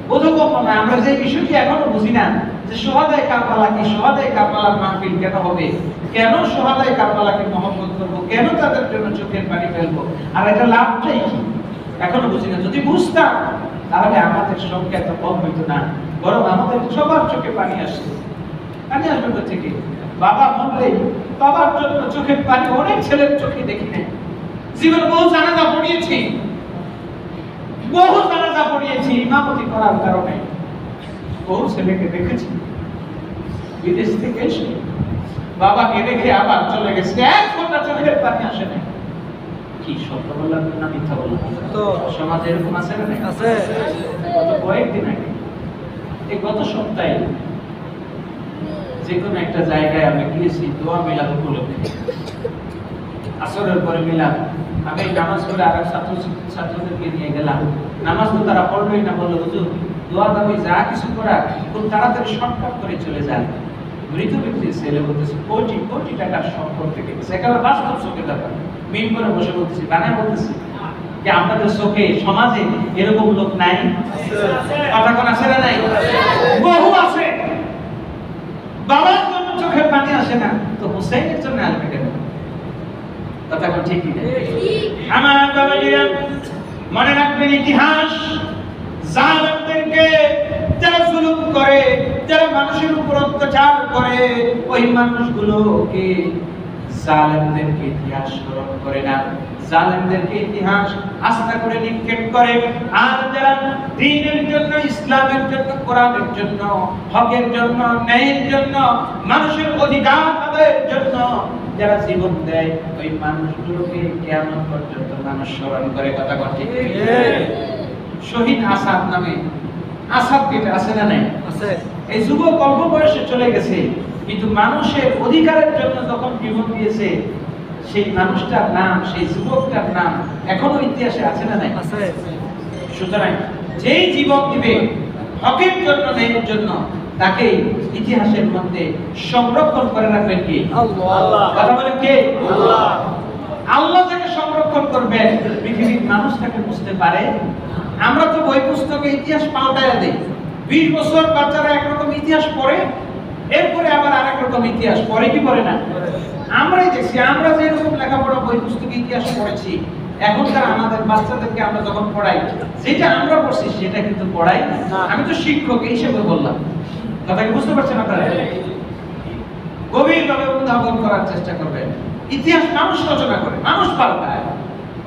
বোধগম্য না, আমরা যে বিষয়টি এখনো বুঝি না, যে শুহাদায়ে কারবালা কি, শুহাদায়ে কারবালার মাহফিল কেন হবে, কেন শুহাদায়ে কারবালাকে মহব্বত করব, কেন তাদের জন্য চোখের পানি ফেলবো, আর এটা লাভটাই কি এখনো বুঝি না। যদি বুঝতাম তাহলে আমাদের সংখ্যা এত কম হইতো না, বরং আমাদের সবার চোখে পানি আসতো। পানি আসবে কোথা থেকে? বাবা মরলে বাবার জন্য চোখের পানি অনেক ছেলের চোখে দেখি না। জীবন বহু জানাজা পড়িয়েছি, বহু জানাজা পড়িয়েছি ইমামতি করার কারণে। বহু ছেলেকে দেখেছি বিদেশ থেকে এসে বাবাকে রেখে আবার চলে গেছে, এক ফোঁটা চোখের পানি আসে না। কি সত্য বললাম না মিথ্যা বললাম? তো সমাজে এরকম আছে না? আছে। গত কয়েকদিন আগে, এই গত সপ্তাহে যে কোনো একটা জায়গায় আমি গিয়েছি দোয়া মিলাদ উপলক্ষে। আসরের পরে মিলাদ, আমি নামাজ পড়ে আর ছাত্রদেরকে নিয়ে গেলাম। নামাজ তো তারা পড়লোই না, বললো হুজুর দোয়া দাবি যা কিছু করার খুব তাড়াতাড়ি শর্টকাট করে চলে যান। মৃত ব্যক্তির ছেলে বলতেছে কোটি কোটি টাকার সম্পদ থেকে গেছে, একেবারে বাস্তব চোখের ব্যাপার। মিম করে বসে বলতেছি, বানায় বলতেছি যে আমাদের চোখে সমাজে এরকম লোক নাই? কথা কোন আছে না? নাই, বহু আছে। বাবার জন্য চোখের পানি আসে না, তো হুসাইনের জন্য আসবে কেন? কথা কোন ঠিক না? আমার বাবাজিরা মনে রাখবেন, ইতিহাস জালেমদেরকে যারা জুলুম করে, যারা মানুষের উপর অত্যাচার করে, ওই মানুষগুলোকে জালেমদেরকে ইতিহাস স্মরণ করে না, জালেমদেরকে ইতিহাস আস্থা করে নিক্ষেপ করে। আর যারা দ্বীনের জন্য, ইসলামের জন্য, কোরআনের জন্য, হকের জন্য, ন্যায়ের জন্য, মানুষের অধিকার আদায়ের জন্য যারা জীবন দেয়, ওই মানুষগুলোকে কিয়ামত পর্যন্ত মানুষ স্মরণ করে। কথা ঠিক? শহীদ আসাদ নামে, আসাদ কেটে আছে না? নাই, আছে। এই যুবক অল্প বয়সে চলে গেছে, কিন্তু মানুষের অধিকারের জন্য যখন জীবন দিয়েছে, সেই মানুষটার নাম, সেই যুবকটার নাম এখনো ইতিহাসে আছে না? নাই, আছে। সুতরাং যেই জীবন দিবে হকের জন্য, ন্যায়ের জন্য, তাকে ইতিহাসের মধ্যে সংরক্ষণ করে রাখবেন কি? আল্লাহ। কথা বলেন কে? আল্লাহ। আল্লাহ যাকে সংরক্ষণ করবে, পৃথিবীর মানুষ তাকে বুঝতে পারে। আমরা তো বই পুস্তকে ইতিহাস পাল্টায়া দেই। 20 বছর বাচ্চারা একরকম ইতিহাস পড়ে, এরপরে আবার আরেক রকম ইতিহাস পড়ে কি পড়ে না? আমরাই দেখছি, আমরা যে এরকম লেখাপড়া বই পুস্তকে ইতিহাস পড়েছি, এখনকার আমাদের বাচ্চাদেরকে আমরা যখন পড়াই, যেটা আমরা পড়ছি সেটা কিন্তু পড়াই না। আমি তো শিক্ষক হিসেবে বললাম, কথা কি বুঝতে পারছেন আপনারা? গভীরভাবে অনুধাবন করার চেষ্টা করবেন। ইতিহাস মানুষ রচনা করে, মানুষ পাল্টায়,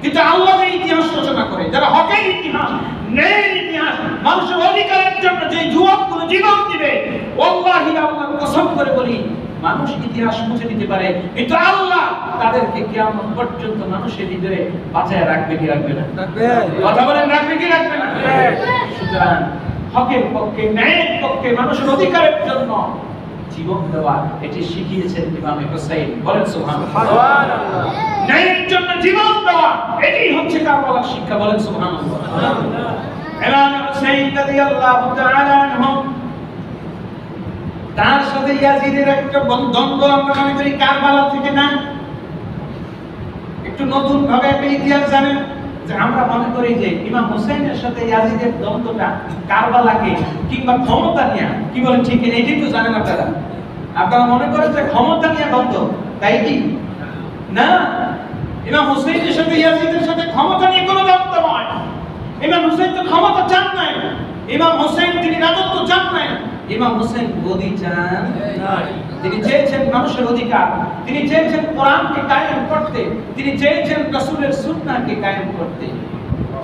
কিন্তু আল্লাহ যে ইতিহাস রচনা করে, যারা হকের ইতিহাস, ন্যায়ের ইতিহাস, মানুষের অধিকারের জন্য যে যুবকগুলো জীবন দিবে, ওয়াল্লাহি আল্লাহর কসম করে বলি, মানুষ ইতিহাস মুছে দিতে পারে, কিন্তু আল্লাহ তাদেরকে কিয়ামত পর্যন্ত মানুষের হৃদয়ে বাঁচায় রাখবে কি রাখবে না? রাখবে। কথা বলেন, রাখবে কি রাখবে না? সুতরাং হকের পক্ষে, ন্যায়ের পক্ষে, মানুষের অধিকারের জন্য জীবন দেওয়া, এটি শিখিয়েছেন ইমাম হুসাইন। বলেন সুবহানাল্লাহ। ন্যায়ের জন্য জীবন দেওয়া, এটি হচ্ছে কারবালার শিক্ষা। বলেন সুবহানাল্লাহ। ইমাম হুসাইন রাদিয়াল্লাহু তাআলা আনহু, তার সাথে ইয়াজিদের একটা দ্বন্দ্ব আমরা মনে করি কারবালা থেকে না, একটু নতুন ভাবে একটা ইতিহাস জানেন যে আমরা মনে করি যে ইমাম হুসাইনের সাথে ইয়াজিদের দ্বন্দ্বটা কারবালাকে কিংবা ক্ষমতা নিয়ে, কি বলেন ঠিক না? এটাই তো জানেন আপনারা। আপনারা মনে করেন যে ক্ষমতা নিয়ে দ্বন্দ্ব, তাই কি না? ইমাম হুসাইনের সাথে ইয়াজিদের সাথে ক্ষমতা নিয়ে কোনো দ্বন্দ্ব নয়। ইমাম হুসাইন তো ক্ষমতা চান নাই, ইমাম হুসাইন তিনি রাজত্ব চান নাই, ইমাম হুসাইন গদি চান নাই। তিনি চেয়েছেন মানুষের অধিকার, তিনি চেয়েছেন কোরআনকে কায়েম করতে, তিনি চেয়েছেন রাসূলের সুন্নাহকে কায়েম করতে,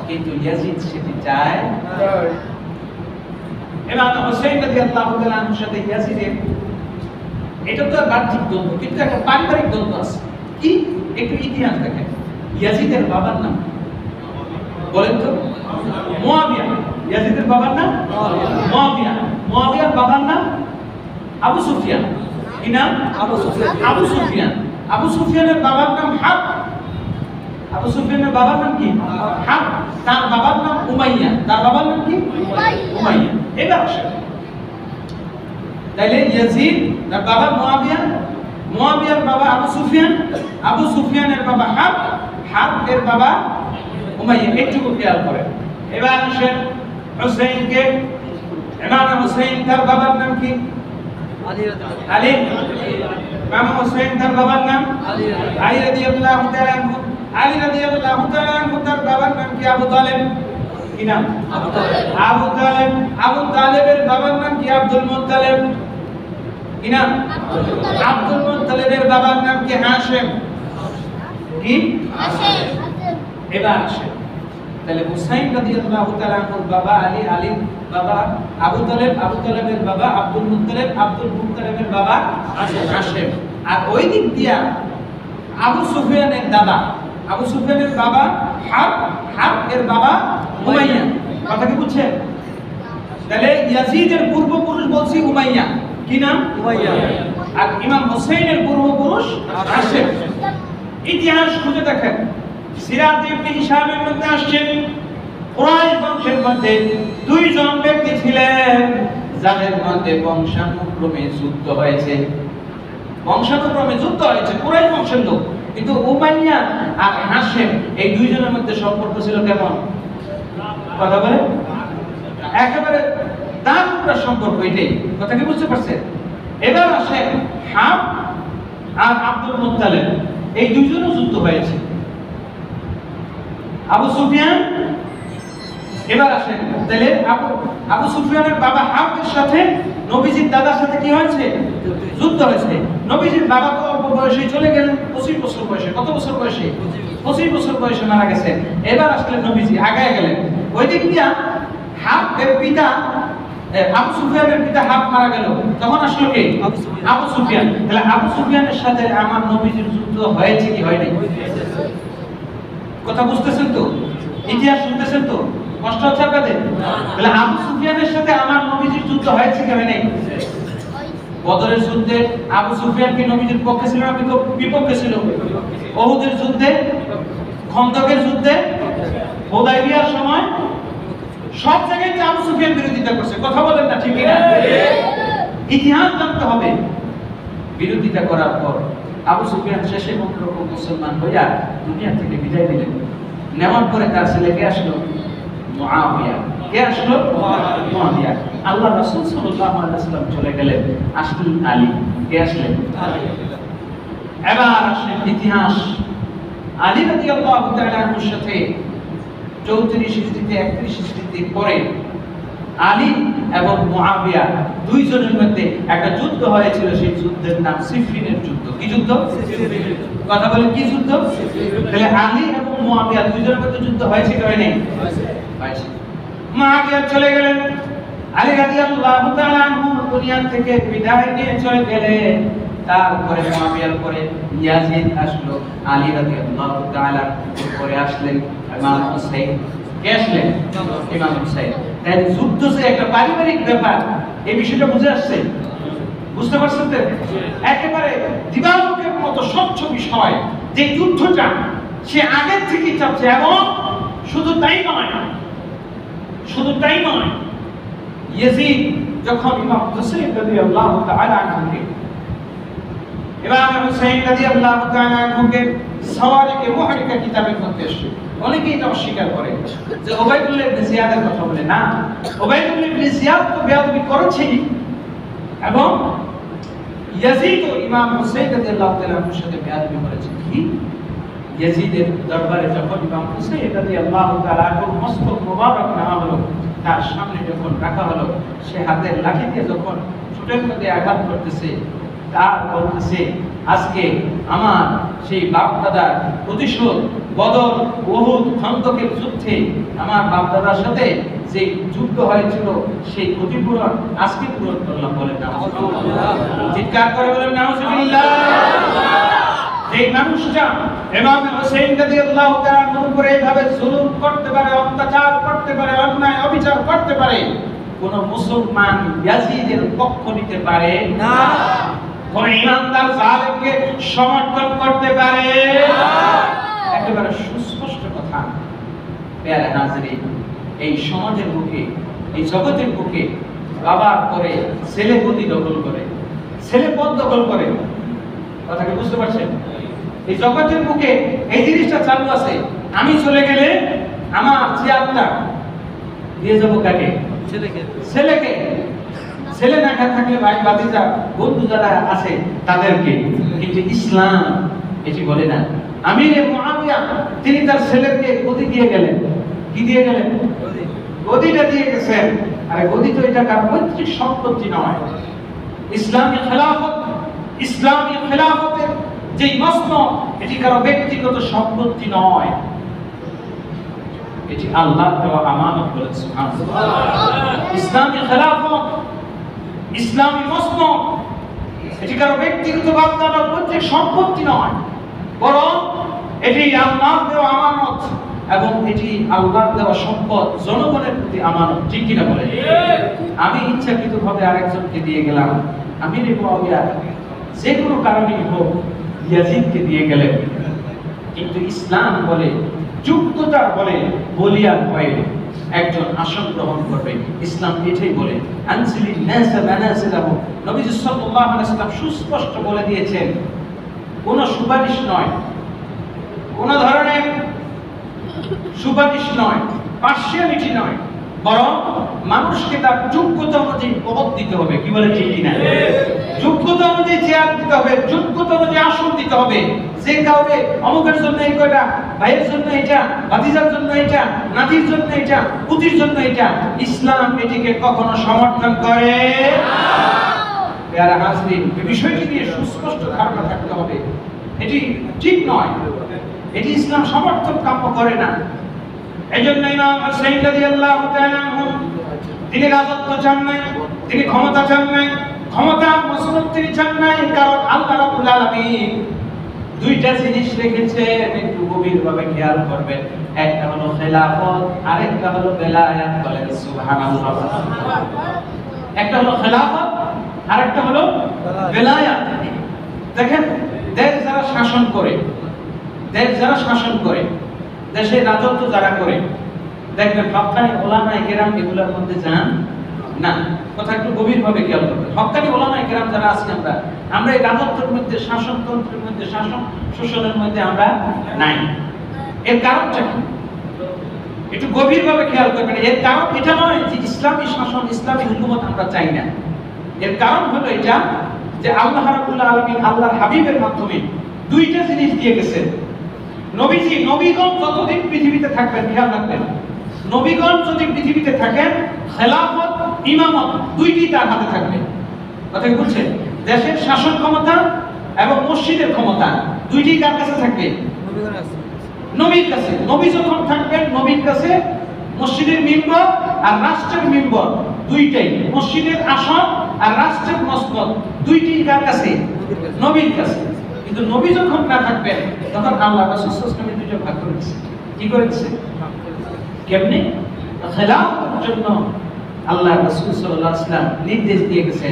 কিন্তু ইয়াজিদ সেটি চায় না। ইমাম হুসাইন রাদিয়াল্লাহু তাআলা আনহুর সাথে ইয়াজিদের এটা তো বাহ্যিক দ্বন্দ্ব, কিন্তু একটা পারিবারিক দ্বন্দ্ব আছে। কি? একটু ইতিহাস দেখেন। ইয়াজিদের বাবার নাম বলেন তো? মুয়াবিয়া। ইয়াজিদের বাবার নাম মুয়াবিয়া। মুয়াবিয়ার বাবার নাম আবু সুফিয়ান। কি নাম? আবু সুফিয়ান। আবু সুফিয়ান। আবু সুফিয়ানের বাবার নাম হাব। আবু সুফিয়ানের বাবার নাম কি? হাব। তার বাবার নাম উমাইয়া। তার বাবার নাম কি? উমাইয়া। এবার আসেন, তাইলে ইয়াজিদ তার বাবা মুয়াবিয়া, মুয়াবিয়ার বাবা আবু সুফিয়ান, আবু সুফিয়ানের বাবা হাব, হাব এর বাবা উমাইয়া। একটু খেয়াল করেন। এবার আসেন হুসাইনকে। ইমাম হুসাইন তার বাবার নাম কি? আলী। ইমাম হোসেন তার বাবার নাম আলী রাদিয়াল্লাহু তাআলা আনহু। আলী রাদিয়াল্লাহু তাআলা আনহু তার বাবার নাম কি? আবু তালেব। কি নাম? আবু তালেব। আবু তালেবের বাবার নাম কি? Abdul Muttalib. কি নাম? আব্দুল মুত্তালিবের বাবার নাম কি? হাশিম। কি? হাশিম। এবার আসে তাহলে হুসাইন রাদিয়াল্লাহু তাআলা আনহুর বাবা আলী, আলীর বাবা আবু তালেব, আবু তালেবের বাবা আব্দুল মুত্তালিব, আব্দুল মুত্তালিবের বাবা হাশিম। আর ওই দিক দিয়া আবু সুফিয়ানের দাদা, আবু সুফিয়ানের বাবা হারব, হারব এর বাবা উমাইয়া। কথা কি বুঝছেন? তাহলে ইয়াজিদের পূর্বপুরুষ বলছি উমাইয়া। কি নাম? উমাইয়া। আর ইমাম হোসেনের পূর্বপুরুষ হাশিম। ইতিহাস খুঁজে দেখেন, সিরাত ইবনে হিশামের মধ্যে আসছেন কুরাইশ বংশের মধ্যে দুইজন ব্যক্তি ছিলেন যাদের মধ্যে বংশানুক্রমে যুদ্ধ হয়েছে। বংশানুক্রমে যুদ্ধ হয়েছে, কুরাইশ বংশের লোক। কিন্তু উমাইয়া আর হাশিম এই দুইজনের মধ্যে সম্পর্ক ছিল কেমন? কথা বলে একেবারে দারুণ সম্পর্ক। এটাই কথা কি বুঝতে পারছেন? এবার আসেন হাব আর আব্দুল মুত্তালিব, এই দুইজনও যুদ্ধ হয়েছে। আবু সুফিয়ান, এবার আসেন তাহলে আবু সুফিয়ানের বাবা হাবের সাথে নবীজির দাদার সাথে কি হয়েছে? যুদ্ধ হয়েছে। নবীজির বাবা তো অল্প বয়সে চলে গেলেন, 25 বছর বয়সে। কত বছর বয়সে? 25 বছর বয়সে মারা গেছে। এবার আসলে নবীজি আগায় গেলেন। ওই দিক দিয়া হাবের পিতা আবু সুফিয়ানের পিতা হাব মারা গেল, তখন আসলো কে? আবু সুফিয়ান। তাহলে আবু সুফিয়ানের সাথে আমার নবীজির যুদ্ধ হয়েছে কি হয়নি? কথা বুঝতেছেন তো? ইতিহাস শুনতেছেন তো? কষ্ট হচ্ছে আপনাদের? তাহলে আবু সুফিয়ানের সাথে আমার নবীজির যুদ্ধ হয়েছে কি হয় নাই? বদরের যুদ্ধে আবু সুফিয়ান কি নবীজির পক্ষে ছিল না বিপক্ষে ছিল? উহুদের যুদ্ধে, খন্দকের যুদ্ধে, হুদায়বিয়ার সময় সব জায়গায় আবু সুফিয়ান বিরোধিতা করছে। কথা বলেন না, ঠিক না? ইতিহাস জানতে হবে। বিরোধিতা করার পর আবু সুফিয়ান শেষে কোন রকম মুসলমান হইয়া দুনিয়া থেকে বিদায় দিলেন। নেওয়ার পরে তার ছেলেকে আসলো মুআবিয়া। কে আসলো? মুআবিয়া। আল্লাহ রাসূল সাল্লাল্লাহু আলাইহি ওয়াসাল্লাম চলে গেলেন, আসলেন আলী। কে আসলেন? এবার আসলেন ইতিহাস। আলী রাদিয়াল্লাহু তাআলা আনহুর সাথে 34 হিজরিতে 31 হিজরিতে পরে আলী এবং মুআবিয়া দুইজনের মধ্যে একটা যুদ্ধ হয়েছিল। সেই যুদ্ধের নাম সিফিনের যুদ্ধ। কি যুদ্ধ? কথা বলেন কি যুদ্ধ? তাহলে আলী এবং মুআবিয়া দুইজনের মধ্যে যুদ্ধ হয়েছে কি হয় নাই? হয়েছে। মুআবিয়া চলে গেলেন, আলী রাদিয়াল্লাহু তাআলা আনহু দুনিয়া থেকে বিদায় নিয়ে চলে গেলেন। তারপরে মুআবিয়ার পরে ইয়াজিদ আসলো, আলী রাদিয়াল্লাহু তাআলা পরে আসলেন ইমাম হুসাইন। কে আসলেন? ইমাম হুসাইন। তাই যুদ্ধ যে একটা পারিবারিক ব্যাপার, এই বিষয়টা বুঝে আসছে? বুঝতে পারছেন তো? একেবারে দিবালোকের মতো স্বচ্ছ বিষয় যে যুদ্ধটা সে আগের থেকেই চাচ্ছে। এবং শুধু তাই নয়, শুধু তাই নয়, ইয়াজিদ যখন ইমাম হুসাইন রাদিয়াল্লাহু তাআলা আনহুকে ইমাম হুসাইন রাদিয়াল্লাহু তাআলা আনহুকে সাওয়ারিকে মুহারিকা কিতাবের মধ্যে এসে অনেকেই এটা অস্বীকার করে যে উবাইদুল্লাহ ইবনে জিয়াদের কথা বলে। না, উবাইদুল্লাহ ইবনে জিয়াদ তো বেয়াদবি করেছেন এবং ইয়াজিদ ও ইমাম হুসাইন রাদিয়াল্লাহু তাআলা আনহুর সাথে বেয়াদবি করেছে। কি? ইয়াজিদের দরবারে যখন ইমাম হুসাইন রাদিয়াল্লাহু তাআলা আনহুর মস্তক মোবারক নেওয়া হলো, তার সামনে যখন রাখা হলো, সে হাতের লাঠি দিয়ে যখন ঠোঁটের মধ্যে আঘাত করতেছে, তার বলতেছে আজকে আমার সেই বাপ দাদার প্রতিশোধ, বদর, উহুদ, খন্দকের যুদ্ধে আমার বাপ দাদার সাথে যে যুদ্ধ হয়েছিল সেই ক্ষতিপূরণ আজকে পূরণ করলাম। বলেন নাউজুবিল্লাহ। চিৎকার করে বলেন নাউজুবিল্লাহ। এই মানুষটা ইমাম হুসাইন রাদিয়াল্লাহু তাআলা আনহুর উপরে এইভাবে জুলুম করতে পারে, অত্যাচার করতে পারে, অন্যায় অবিচার করতে পারে, কোন মুসলমান ইয়াজিদের পক্ষ নিতে পারে না। কোন ইমানদার জালেমকে সমর্থন করতে পারে না। একেবারে সুস্পষ্ট কথা। প্যারা হাজিরিন, এই সমাজের বুকে, এই জগতের বুকে বাবার পরে ছেলে গদি দখল করে, ছেলে পদ দখল করে। কথা কি বুঝতে পারছেন? এই জগতের বুকে এই জিনিসটা চালু আছে। আমি চলে গেলে আমার চেয়ারটা দিয়ে যাবো কাকে? ছেলেকে। ছেলেকে। ছেলে না খেয়ে থাকলে ভাই ভাতিজা বন্ধু যারা আছে তাদেরকে, কিন্তু ইসলাম এটি বলে না। আমির মুআবিয়া তিনি তার ছেলেকে গদি দিয়ে গেলেন। কি দিয়ে গেলেন? গদিটা দিয়ে গেছেন। আরে গদি তো এটা কার পৈতৃক সম্পত্তি নয়। ইসলামী খেলাফতের যে মসনদ, এটি কারো ব্যক্তিগত সম্পত্তি নয়, এটি আল্লাহর দেওয়া আমানত বলে সুবহানাল্লাহ। ইসলামী খেলাফত, ইসলামী মসনদ, এটি কারো ব্যক্তিগত বাপদাদার পৈতৃক সম্পত্তি নয়, বরং এটি আল্লাহর দেওয়া আমানত, এবং এটি আল্লাহর দেওয়া সম্পদ, জনগণের প্রতি আমানত। ঠিক কিনা বলে? আমি ইচ্ছাকৃতভাবে আরেকজনকে দিয়ে গেলাম, আমির মুআবিয়া যে কোনো কারণেই হোক ইয়াজিদকে দিয়ে গেলেন, কিন্তু ইসলাম বলে, যোগ্যতা বলে বলিয়ান হয়ে একজন আসন গ্রহণ করবে। ইসলাম এটাই বলে। আনজিলিন নাসা মানাসিলাহু, নবী সাল্লাল্লাহু আলাইহি ওয়াসাল্লাম সুস্পষ্ট বলে দিয়েছেন, কোন সুপারিশ নয়, কোন ধরনের সুপারিশ নয়, পার্সিয়ালিটি নয়, বরং মানুষকে তার যোগ্যতা অনুযায়ী পদ দিতে হবে। কি বলে? ঠিক কিনা? যোগ্যতা অনুযায়ী চেয়ার দিতে হবে, যোগ্যতা অনুযায়ী আসন দিতে হবে। যে কাউকে অমুকের জন্য এই কয়টা, ভাইয়ের জন্য এটা, ভাতিজার জন্য এটা, নাতির জন্য এটা, পুতির জন্য এটা, ইসলাম এটিকে কখনো সমর্থন করে না। প্যারা হাজরিন, এই বিষয়টি নিয়ে সুস্পষ্ট ধারণা থাকতে হবে। এটি ঠিক নয়, এটি ইসলাম সমর্থন কাম্য করে না। এইজন্য ইমাম হুসাইন রাদিয়াল্লাহু তাআলা আনহু তিনি রাজত্ব চান নাই, তিনি ক্ষমতা চান নাই, ক্ষমতা মসনদ তিনি চান নাই, কারণ আল্লাহ রাব্বুল আলামিন দুইটা জিনিস রেখেছেন, একটু গভীরভাবে খেয়াল করবেন। একটা হলো খেলাফত, আরেকটা হলো বেলায়াত। বলেন সুবহানাল্লাহ। একটা হলো খেলাফত, আরেকটা হলো বেলায়াত। দেখেন, দেশ যারা শাসন করে, দেশের রাজত্ব যারা করে, দেখবেন হক্কানি ওলামায়ে কেরাম এগুলোর মধ্যে যান না। কথা একটু গভীরভাবে খেয়াল করবেন। হক্কানি ওলামায়ে কেরাম যারা আছি আমরা এই রাজত্বের মধ্যে, শাসনতন্ত্রের মধ্যে, শাসন শোষণের মধ্যে আমরা নাই। এর কারণটা কি? একটু গভীরভাবে খেয়াল করবেন। এর কারণ এটা নয় যে ইসলামী শাসন, ইসলামী হুকুমত আমরা চাই না। এর কারণ হলো এটা যে আল্লাহ রাব্বুল আলামিন আল্লাহর হাবিবের মাধ্যমে দুইটা জিনিস দিয়ে গেছেন। নবীগণ যতদিন পৃথিবীতে থাকবেন, খেয়াল রাখবেন, নবীগণ যদি পৃথিবীতে থাকেন, খেলাফত, ইমামত দুইটি তার হাতে থাকবে। কথা কি বলছেন? দেশের শাসন ক্ষমতা এবং মসজিদের ক্ষমতা দুইটি কার কাছে থাকবে? নবীর কাছে। নবী যখন থাকবেন, নবীর কাছে মসজিদের মিম্বর আর রাষ্ট্রের মিম্বর দুইটাই, মসজিদের আসন আর রাষ্ট্রের মসনদ দুইটি কার কাছে? নবীর কাছে। কিন্তু নবী যখন না থাকবেন, তখন আল্লাহ রাসূল সাল্লাল্লাহু আলাইহি ওয়াসাল্লাম দুইটা ভাগ করে দিয়েছে। কি করে দিয়েছে? কেমনে? খেলাফতের জন্য আল্লাহ রাসূল সাল্লাল্লাহু আলাইহি ওয়াসাল্লাম নির্দেশ দিয়ে গেছে,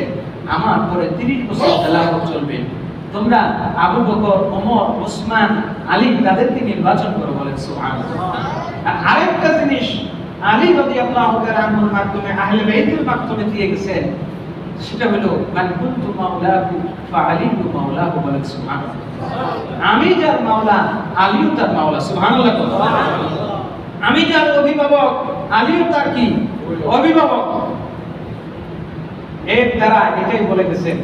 আমার পরে 30 বছর খেলাফত চলবে। তোমরা আবু বকর, ওমর, ওসমান, আলী তাদেরকে নির্বাচন করো। বলেন সুবহানাল্লাহ। আর আরেকটা জিনিস আলী রাদিয়াল্লাহু তাআলা আনহুর মাধ্যমে, আহলে বাইতের মাধ্যমে দিয়ে গেছেন, সেটা হলো মান কুনতু মাওলাহু ফাআলিয়ু মাওলাহু। বলেন সুবহানাল্লাহ। আমি যার মাওলা, আলীও তার মাওলা। সুবহানাল্লাহ। আমি যার অভিভাবক, আলীও তার কি? অভিভাবক। এর দ্বারা এটাই বলে গেছেন